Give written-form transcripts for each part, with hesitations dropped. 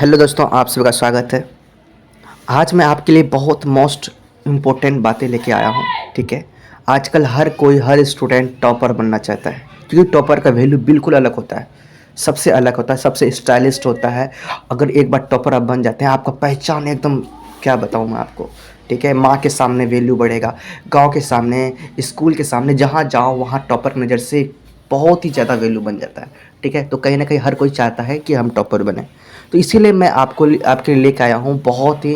Hello दोस्तों, आप सभी का स्वागत है। आज मैं आपके लिए बहुत मोस्ट इम्पोर्टेंट बातें लेके आया हूँ। ठीक है, आजकल हर स्टूडेंट टॉपर बनना चाहता है, क्योंकि टॉपर का वैल्यू बिल्कुल अलग होता है, सबसे अलग होता है, सबसे स्टाइलिस्ट होता है। अगर एक बार टॉपर आप बन जाते हैं, आपका पहचान एकदम, क्या बताऊँ मैं आपको। ठीक है, माँ के सामने वैल्यू बढ़ेगा, गांव के सामने, स्कूल के सामने, जहाँ जाओ वहाँ टॉपर की नज़र से बहुत ही ज़्यादा वैल्यू बन जाता है। ठीक है, तो कहीं ना कहीं हर कोई चाहता है कि हम टॉपर बने। तो इसीलिए मैं आपके लिए लेके आया हूँ बहुत ही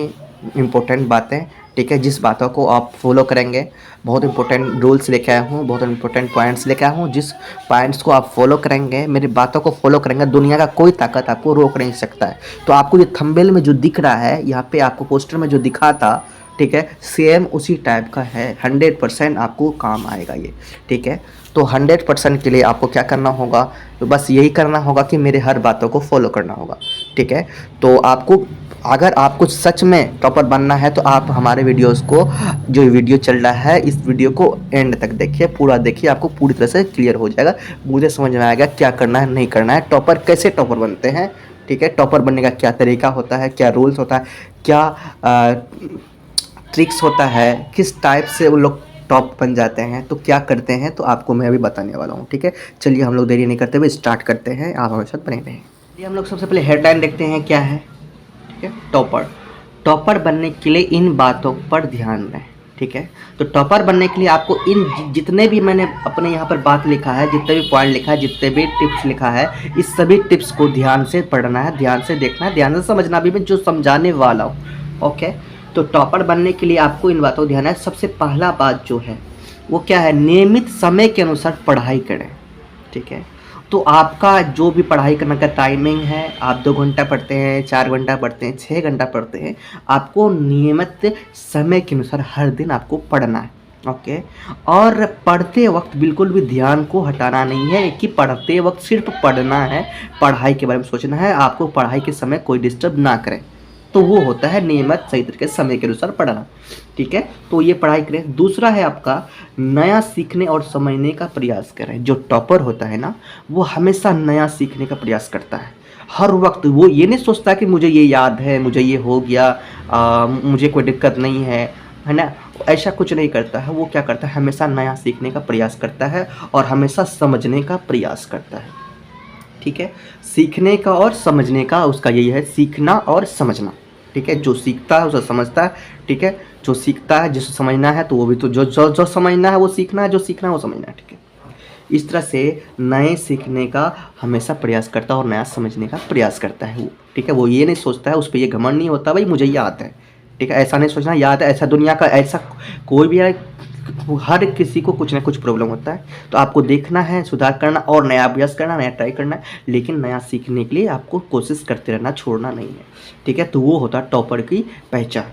इम्पोर्टेंट बातें। ठीक है, जिस बातों को आप फॉलो करेंगे, बहुत इंपॉर्टेंट रूल्स लेके आया हूँ, बहुत इंपॉर्टेंट पॉइंट्स लेके आया हूँ। जिस पॉइंट्स को आप फॉलो करेंगे, मेरी बातों को फॉलो करेंगे, दुनिया का कोई ताकत आपको रोक नहीं सकता है। तो आपको ये थंबनेल में जो दिख रहा है, यहाँ पे आपको पोस्टर में जो दिखा था, ठीक है, सेम उसी टाइप का है। 100% आपको काम आएगा ये। ठीक है, तो 100% के लिए आपको क्या करना होगा, तो बस यही करना होगा कि मेरे हर बातों को फॉलो करना होगा। ठीक है, तो आपको, अगर आपको सच में टॉपर बनना है तो आप हमारे वीडियोस को, जो वीडियो चल रहा है, इस वीडियो को एंड तक देखिए, पूरा देखिए, आपको पूरी तरह से क्लियर हो जाएगा, मुझे समझ में आएगा क्या करना है, नहीं करना है, टॉपर कैसे टॉपर बनते हैं। ठीक है, टॉपर बनने का क्या तरीका होता है, क्या रूल्स होता है, क्या ट्रिक्स होता है, किस टाइप से वो लोग टॉप बन जाते हैं, तो क्या करते हैं, तो आपको मैं अभी बताने वाला हूँ। ठीक है, चलिए हम लोग देरी नहीं करते हुए स्टार्ट करते हैं, आप हमारे साथ बने रहें। चलिए हम लोग सबसे पहले हेडलाइन देखते हैं क्या है। ठीक है, टॉपर। टॉपर बनने के लिए इन बातों पर ध्यान दें। ठीक है, तो टॉपर बनने के लिए आपको इन जितने भी मैंने अपने यहाँ पर बात लिखा है, जितने भी पॉइंट लिखा है, जितने भी टिप्स लिखा है, इस सभी टिप्स को ध्यान से पढ़ना है, ध्यान से देखना है, ध्यान से समझना भी, मैं जो समझाने वाला हूँ। ओके, तो टॉपर बनने के लिए आपको इन बातों को ध्यान है। सबसे पहला बात जो है वो क्या है, नियमित समय के अनुसार पढ़ाई करें। ठीक है, तो आपका जो भी पढ़ाई करने का टाइमिंग है, आप 2 घंटा पढ़ते हैं, 4 घंटा पढ़ते हैं, 6 घंटा पढ़ते हैं, आपको नियमित समय के अनुसार हर दिन आपको पढ़ना है। ओके, और पढ़ते वक्त बिल्कुल भी ध्यान को हटाना नहीं है कि पढ़ते वक्त सिर्फ पढ़ना है, पढ़ाई के बारे में सोचना है, आपको पढ़ाई के समय कोई डिस्टर्ब ना करें। तो वो होता है नियमित सही तरीके से समय के अनुसार पढ़ना। ठीक है, तो ये पढ़ाई करें। दूसरा है आपका, नया सीखने और समझने का प्रयास करें। जो टॉपर होता है ना, वो हमेशा नया सीखने का प्रयास करता है। हर वक्त वो ये नहीं सोचता कि मुझे ये याद है, मुझे ये हो गया, मुझे कोई दिक्कत नहीं है ना, ऐसा कुछ नहीं करता है। वो क्या करता है, हमेशा नया सीखने का प्रयास करता है और हमेशा समझने का प्रयास करता है। ठीक है, सीखने का और समझने का उसका यही है, सीखना और समझना। ठीक है, जो सीखता है उसे समझता है। ठीक है, जो सीखता है, जिसे समझना है तो वो भी, तो जो जो जो समझना है वो सीखना है, जो सीखना है वो समझना है। ठीक है, इस तरह से नए सीखने का हमेशा प्रयास करता है और नया समझने का प्रयास करता है वो। ठीक है, वो ये नहीं सोचता है, उस पर ये घमंड नहीं होता भाई मुझे ये आता है। ठीक है, ऐसा नहीं सोचना याद है, ऐसा दुनिया का ऐसा कोई भी है, हर किसी को कुछ ना कुछ प्रॉब्लम होता है। तो आपको देखना है, सुधार करना और नया अभ्यास करना, नया ट्राई करना है, लेकिन नया सीखने के लिए आपको कोशिश करते रहना, छोड़ना नहीं है। ठीक है, तो वो होता है टॉपर की पहचान।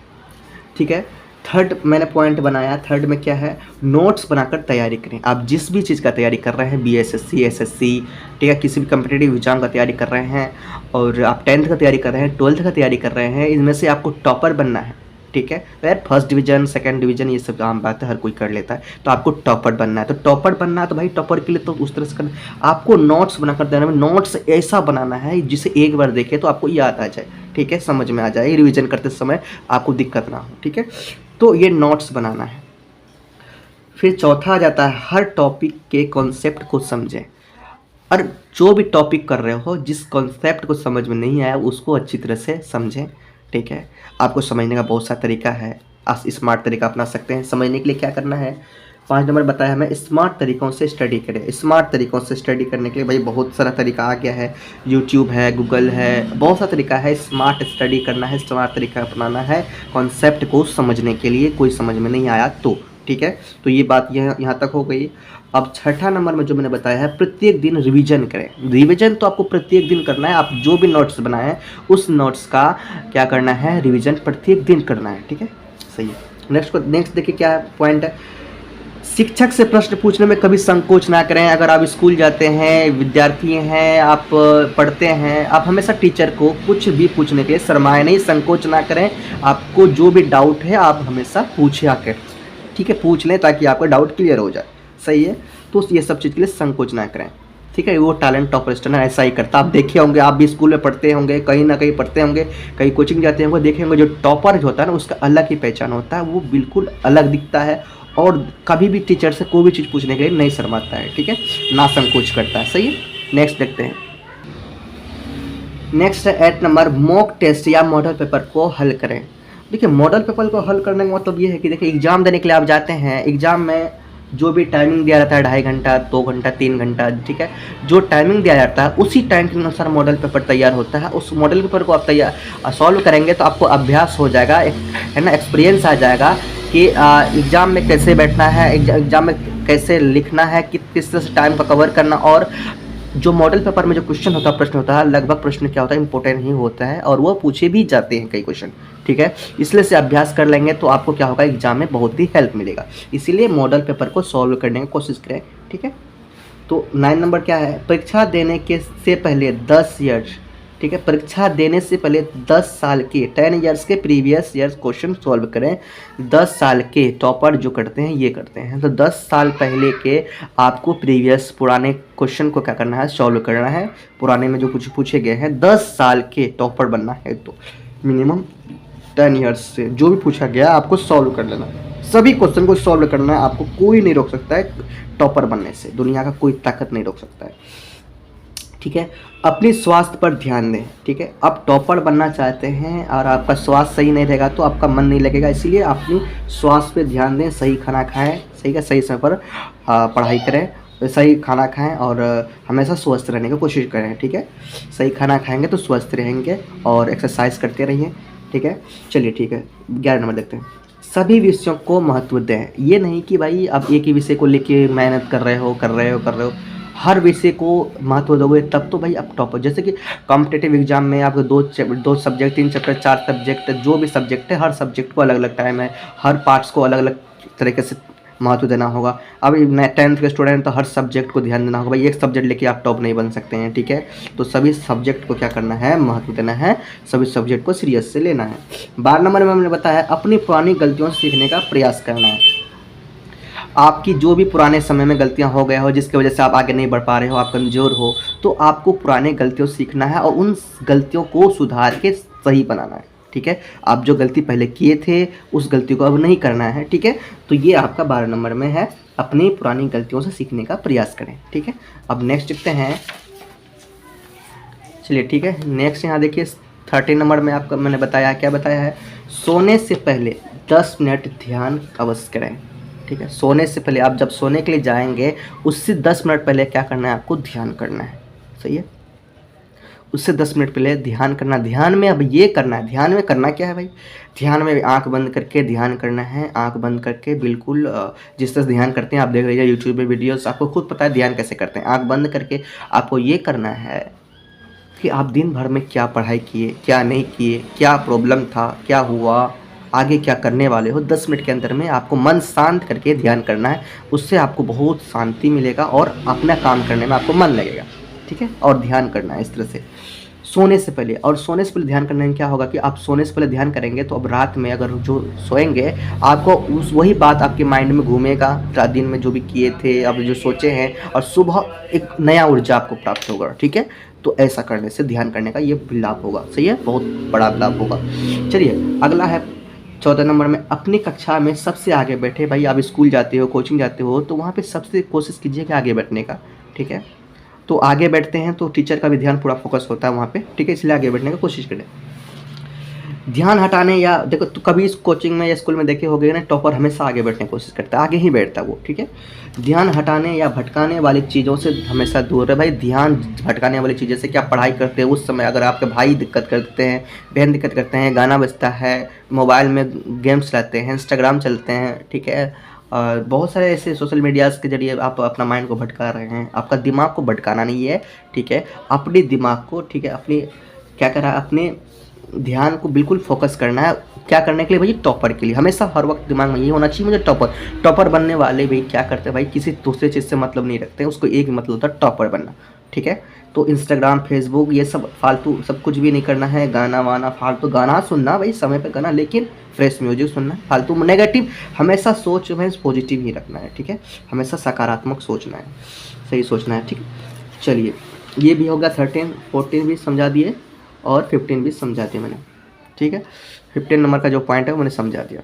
ठीक है, थर्ड मैंने पॉइंट बनाया, थर्ड में क्या है, नोट्स बनाकर तैयारी करें। आप जिस भी चीज़ का तैयारी कर रहे हैं, BSSC, SSC, ठीक है, किसी भी कम्पिटेटिव एग्जाम का तैयारी कर रहे हैं, और आप 10th का तैयारी कर रहे हैं, 12th का तैयारी कर रहे हैं, इनमें से आपको टॉपर बनना है। ठीक है, तो यार फर्स्ट डिवीजन, सेकंड डिवीजन, ये सब आम बात है, हर कोई कर लेता है। तो आपको टॉपर बनना है, तो टॉपर बनना है तो भाई टॉपर के लिए तो उस तरह से करना, आपको नोट्स बनाकर देना है। नोट्स ऐसा बनाना है जिसे एक बार देखे तो आपको याद आ जाए। ठीक है, समझ में आ जाए, रिवीजन करते समय आपको दिक्कत ना हो। ठीक है, तो ये नोट्स बनाना है। फिर चौथा आ जाता है, हर टॉपिक के कॉन्सेप्ट को समझें। और जो भी टॉपिक कर रहे हो, जिस कॉन्सेप्ट को समझ में नहीं आया उसको अच्छी तरह से समझें। ठीक है, आपको समझने का बहुत सा तरीका है, आप स्मार्ट तरीका अपना सकते हैं। समझने के लिए क्या करना है, 5 नंबर बताया हमें, स्मार्ट तरीक़ों से स्टडी करें। स्मार्ट तरीक़ों से स्टडी करने के लिए भाई बहुत सारा तरीका आ गया है, यूट्यूब है, गूगल है, बहुत सा तरीका है। स्मार्ट स्टडी करना है, स्मार्ट तरीका अपनाना है कॉन्सेप्ट को समझने के लिए। कोई समझ में नहीं आया तो, ठीक है, तो ये बात यहाँ तक हो गई। अब छठा नंबर में जो मैंने बताया है, प्रत्येक दिन रिवीजन करें। रिवीजन तो आपको प्रत्येक दिन करना है। आप जो भी नोट्स बनाए हैं उस नोट्स का क्या करना है, रिवीजन प्रत्येक दिन करना है। ठीक है, सही है। नेक्स्ट देखिए क्या पॉइंट है, शिक्षक से प्रश्न पूछने में कभी संकोच ना करें। अगर आप स्कूल जाते हैं, विद्यार्थी हैं, आप पढ़ते हैं, आप हमेशा टीचर को कुछ भी पूछने के लिए शर्माएं नहीं, संकोच ना करें। आपको जो भी डाउट है आप हमेशा पूछे आकर, ठीक है, पूछ लें ताकि आपका डाउट क्लियर हो जाए। सही है, तो ये सब चीज़ के लिए संकोच ना करें। ठीक है। वो टैलेंट टॉपर स्टूडेंट ऐसा ही करता है। आप देखे होंगे, आप भी स्कूल में पढ़ते होंगे, कहीं ना कहीं पढ़ते होंगे, कहीं कोचिंग जाते होंगे, देखे होंगे जो टॉपर जो होता है ना उसका अलग ही पहचान होता है, वो बिल्कुल अलग दिखता है और कभी भी टीचर से कोई भी चीज़ पूछने के लिए नहीं शर्माता है, ठीक है, ना संकोच करता है। सही है। नेक्स्ट देखते हैं। नेक्स्ट है 8 नंबर, मॉक टेस्ट या मॉडल पेपर को हल करें। देखिए मॉडल पेपर को हल करने का मतलब ये है कि देखिए एग्जाम देने के लिए आप जाते हैं, एग्जाम में जो भी टाइमिंग दिया जाता है 2.5 घंटा, 2 घंटा, 3 घंटा, ठीक है, जो टाइमिंग दिया जाता है उसी टाइम के अनुसार मॉडल पेपर तैयार होता है। उस मॉडल पेपर को आप तैयार सॉल्व करेंगे तो आपको अभ्यास हो जाएगा, है ना, एक्सपीरियंस आ जाएगा कि एग्ज़ाम में कैसे बैठना है, एग्ज़ाम में कैसे लिखना है, किस तरह से टाइम का कवर करना। और जो मॉडल पेपर में जो क्वेश्चन होता है, प्रश्न होता है, लगभग प्रश्न क्या होता है, इंपॉर्टेंट ही होता है और वो पूछे भी जाते हैं कई क्वेश्चन, ठीक है। इसलिए से अभ्यास कर लेंगे तो आपको क्या होगा, एग्जाम में बहुत ही हेल्प मिलेगा। इसीलिए मॉडल पेपर को सॉल्व करने की कोशिश करें, ठीक है। तो 9 नंबर क्या है, परीक्षा देने के से पहले 10 ईयर्स, ठीक है, परीक्षा देने से पहले 10 साल के 10 ईयर्स के प्रीवियस ईयर्स क्वेश्चन सॉल्व करें। 10 साल के टॉपर जो करते हैं ये करते हैं, तो 10 साल पहले के आपको प्रीवियस पुराने क्वेश्चन को क्या करना है, सॉल्व करना है। पुराने में जो कुछ पूछे गए हैं, 10 साल के टॉपर बनना है तो मिनिमम 10 ईयर्स से जो भी पूछा गया आपको सॉल्व कर लेना है। सभी क्वेश्चन को सॉल्व करना है, आपको कोई नहीं रोक सकता है टॉपर बनने से, दुनिया का कोई ताकत नहीं रोक सकता है, ठीक है। अपने स्वास्थ्य पर ध्यान दें, ठीक है। आप टॉपर बनना चाहते हैं और आपका स्वास्थ्य सही नहीं रहेगा तो आपका मन नहीं लगेगा, इसीलिए अपनी स्वास्थ्य पर ध्यान दें, सही खाना खाएं, सही का सही समय पर पढ़ाई करें, सही खाना खाएं और हमेशा स्वस्थ रहने की कोशिश करें, ठीक है। सही खाना खाएंगे तो स्वस्थ रहेंगे और एक्सरसाइज करते रहिए, ठीक है। चलिए ठीक है, 11 नंबर देखते हैं। सभी विषयों को महत्व दें। ये नहीं कि भाई आप एक ही विषय को लेके मेहनत कर रहे हो, हर विषय को महत्व दोगे तब तो भाई आप टॉपर। जैसे कि कॉम्पिटिटिव एग्जाम में आपको 2 सब्जेक्ट, 3 चैप्टर, 4 सब्जेक्ट, जो भी सब्जेक्ट है हर सब्जेक्ट को अलग अलग टाइम है, हर पार्ट्स को अलग अलग तरीके से महत्व देना होगा। अब 10th के स्टूडेंट तो हर सब्जेक्ट को ध्यान देना होगा, भाई एक सब्जेक्ट लेके आप टॉप नहीं बन सकते हैं, ठीक है। तो सभी सब्जेक्ट को क्या करना है, महत्व देना है, सभी सब्जेक्ट को सीरियस से लेना है। 12 नंबर में हमने बताया अपनी पुरानी गलतियों से सीखने का प्रयास करना है। आपकी जो भी पुराने समय में गलतियां हो गए हो जिसकी वजह से आप आगे नहीं बढ़ पा रहे हो, आप कमज़ोर हो, तो आपको पुराने गलतियों से सीखना है और उन गलतियों को सुधार के सही बनाना है, ठीक है। आप जो गलती पहले किए थे उस गलती को अब नहीं करना है, ठीक है। तो ये आपका 12 नंबर में है, अपनी पुरानी गलतियों से सीखने का प्रयास करें, ठीक है। अब नेक्स्ट देखते हैं, चलिए ठीक है। नेक्स्ट यहाँ देखिए 13 नंबर में आपका मैंने बताया, क्या बताया है, सोने से पहले 10 मिनट ध्यान अवश्य करें, ठीक है। सोने से पहले, आप जब सोने के लिए जाएंगे उससे 10 मिनट पहले क्या करना है, आपको ध्यान करना है, सही है। उससे 10 मिनट पहले ध्यान करना। ध्यान में अब ये करना है, ध्यान में करना क्या है भाई, ध्यान में आंख बंद करके ध्यान करना है, आंख बंद करके बिल्कुल जिस तरह से ध्यान करते हैं आप देख लीजिए यूट्यूब पे वीडियोस, आपको खुद पता है ध्यान कैसे करते हैं। आंख बंद करके आपको ये करना है कि आप दिन भर में क्या पढ़ाई किए, क्या नहीं किए, क्या प्रॉब्लम था, क्या हुआ, आगे क्या करने वाले हो, 10 मिनट के अंदर में आपको मन शांत करके ध्यान करना है। उससे आपको बहुत शांति मिलेगा और अपना काम करने में आपको मन लगेगा, ठीक है। और ध्यान करना है इस तरह से सोने से पहले। और सोने से पहले ध्यान करने में क्या होगा कि आप सोने से पहले ध्यान करेंगे तो अब रात में अगर जो सोएंगे आपको उस वही बात आपके माइंड में घूमेगा, रात दिन में जो भी किए थे, अब जो सोचे हैं, और सुबह एक नया ऊर्जा आपको प्राप्त होगा, ठीक है। तो ऐसा करने से ध्यान करने का ये लाभ होगा, सही है, बहुत बड़ा लाभ होगा। चलिए अगला है 14 नंबर में, अपनी कक्षा में सबसे आगे बैठे। भाई आप स्कूल जाते हो, कोचिंग जाते हो, तो वहाँ पे सबसे कोशिश कीजिए कि आगे बैठने का, ठीक है। तो आगे बैठते हैं तो टीचर का भी ध्यान पूरा फोकस होता है वहाँ पे, ठीक है, इसलिए आगे बैठने की कोशिश करें। ध्यान हटाने या देखो तो कभी इस कोचिंग में या स्कूल में देखे होगे ना, टॉपर हमेशा आगे बैठने की कोशिश करता है, आगे ही बैठता है वो, ठीक है। ध्यान हटाने या भटकाने वाली चीज़ों से हमेशा दूर रहे। भाई ध्यान भटकाने वाली चीज़ें से, क्या पढ़ाई करते हैं उस समय अगर आपके भाई दिक्कत करते हैं, बहन दिक्कत करते हैं, गाना बजता है, मोबाइल में गेम्स चलाते हैं, इंस्टाग्राम चलते हैं, ठीक है, और बहुत सारे ऐसे सोशल मीडियाज़ के जरिए आप अपना माइंड को भटका रहे हैं। आपका दिमाग को भटकाना नहीं है, ठीक है, अपने दिमाग को, ठीक है, अपनी क्या करा, अपने ध्यान को बिल्कुल फोकस करना है। क्या करने के लिए भाई, टॉपर के लिए। हमेशा हर वक्त दिमाग में ये होना चाहिए मुझे टॉपर बनने वाले भाई क्या करते हैं भाई, किसी दूसरे चीज़ से मतलब नहीं रखते हैं, उसको एक ही मतलब होता है टॉपर बनना, ठीक है। तो इंस्टाग्राम, फेसबुक, ये सब फालतू सब कुछ भी नहीं करना है। गाना वाना फालतू गाना सुनना भाई, समय पे गाना, लेकिन फ्रेश म्यूजिक सुनना। फालतू नेगेटिव हमेशा सोच में पॉजिटिव ही रखना है, ठीक है, हमेशा सकारात्मक सोचना है, सही सोचना है, ठीक है। चलिए ये भी होगा 13, 14 भी समझा दिए और 15 भी समझा दिए मैंने, ठीक है। 15 नंबर का जो पॉइंट है वो मैंने समझा दिया।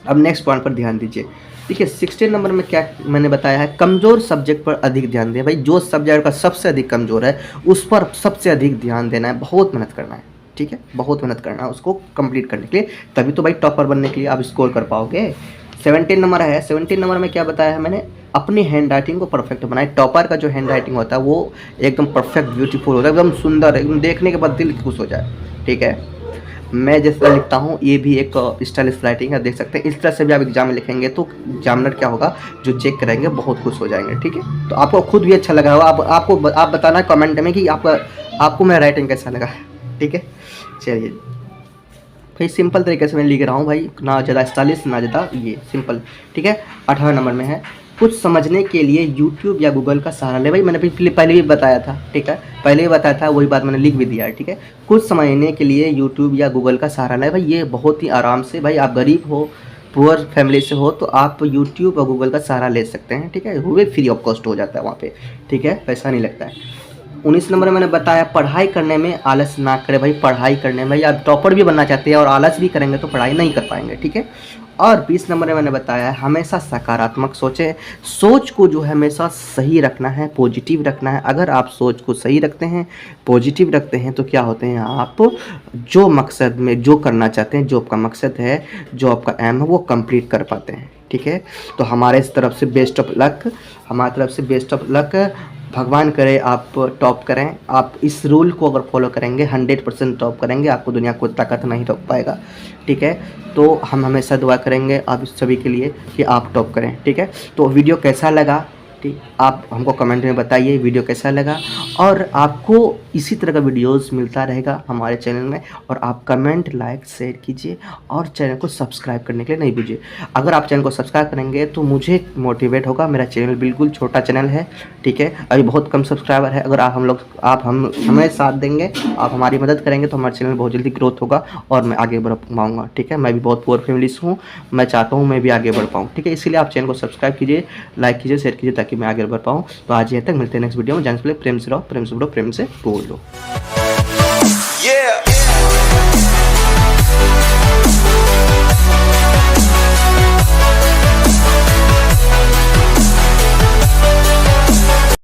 अब नेक्स्ट पॉइंट पर ध्यान दीजिए। देखिए 16 नंबर में क्या मैंने बताया है, कमज़ोर सब्जेक्ट पर अधिक ध्यान दें। भाई जो सब्जेक्ट का सबसे अधिक कमज़ोर है उस पर सबसे अधिक ध्यान देना है, बहुत मेहनत करना है, ठीक है, बहुत मेहनत करना है उसको कंप्लीट करने के लिए, तभी तो भाई टॉपर बनने के लिए आप स्कोर कर पाओगे। 17 नंबर है, 17 नंबर में क्या बताया है मैंने, अपनी हैंड राइटिंग को परफेक्ट बनाए। टॉपर का जो हैंड राइटिंग होता है वो एकदम परफेक्ट ब्यूटीफुल होता है, एकदम सुंदर, एकदम देखने के बाद दिल खुश हो जाए, ठीक है। मैं जैसा लिखता हूँ ये भी एक स्टाइलिश राइटिंग है, देख सकते हैं। इस तरह से भी आप एग्जाम में लिखेंगे तो एग्जामिनर क्या होगा, जो चेक करेंगे बहुत खुश हो जाएंगे, ठीक है। तो आपको खुद भी अच्छा लगा होगा, आप बताना कमेंट में कि आपको मेरा राइटिंग कैसा लगा, ठीक है। चलिए भाई सिंपल तरीके से मैं लिख रहा हूँ भाई, ना ज़्यादा स्टाइलिश ना ज़्यादा ये, सिंपल, ठीक है। 18 नंबर में है, कुछ समझने के लिए यूट्यूब या गूगल का सहारा ले। भाई मैंने पहले भी बताया था, ठीक है, पहले भी बताया था, वही बात मैंने लिख भी दिया है, ठीक है। कुछ समझने के लिए यूट्यूब या गूगल का सहारा ले। भाई ये बहुत ही आराम से, भाई आप गरीब हो, पुअर फैमिली से हो तो आप यूट्यूब और गूगल का सहारा ले सकते हैं, ठीक है। वो भी फ्री ऑफ कॉस्ट हो जाता है वहाँ पे, ठीक है, पैसा नहीं लगता है। 19 नंबर में मैंने बताया पढ़ाई करने में आलस ना करें। भाई पढ़ाई करने में, भाई आप टॉपर भी बनना चाहते हैं और आलस भी करेंगे तो पढ़ाई नहीं कर पाएंगे, ठीक है। और 20 नंबर में मैंने बताया हमेशा सकारात्मक सोचें। सोच को जो है हमेशा सही रखना है, पॉजिटिव रखना है। अगर आप सोच को सही रखते हैं, पॉजिटिव रखते हैं तो क्या होते हैं, आप जो मकसद में जो करना चाहते हैं, जो आपका मकसद है, जो आपका एम है वो कंप्लीट कर पाते हैं, ठीक है। तो हमारे इस तरफ से बेस्ट ऑफ लक, हमारी तरफ से बेस्ट ऑफ लक। भगवान करे आप टॉप करें। आप इस रूल को अगर फॉलो करेंगे 100% टॉप करेंगे, आपको दुनिया को ताकत नहीं रोक पाएगा, ठीक है। तो हम हमेशा दुआ करेंगे आप सभी के लिए कि आप टॉप करें, ठीक है। तो वीडियो कैसा लगा, ठीक, आप हमको कमेंट में बताइए वीडियो कैसा लगा, और आपको इसी तरह का वीडियोस मिलता रहेगा हमारे चैनल में। और आप कमेंट, लाइक, शेयर कीजिए और चैनल को सब्सक्राइब करने के लिए नहीं भूलिए। अगर आप चैनल को सब्सक्राइब करेंगे तो मुझे मोटिवेट होगा। मेरा चैनल बिल्कुल छोटा चैनल है, ठीक है, अभी बहुत कम सब्सक्राइबर है। अगर आप हमें साथ देंगे, आप हमारी मदद करेंगे तो हमारा चैनल बहुत जल्दी ग्रोथ होगा और मैं आगे बढ़ पाऊँगा, ठीक है। मैं भी बहुत पुअर फैमिली से हूँ, मैं चाहता हूँ मैं भी आगे बढ़ पाऊँ, ठीक है। इसीलिए आप चैनल को सब्सक्राइब कीजिए, लाइक कीजिए, शेयर कीजिए ताकि मैं आगे बढ़ पाऊँ। तो आज यहाँ तक, मिलते हैं नेक्स्ट वीडियो में। जाने से पहले प्रेम से रहो, प्रेम से बोलो।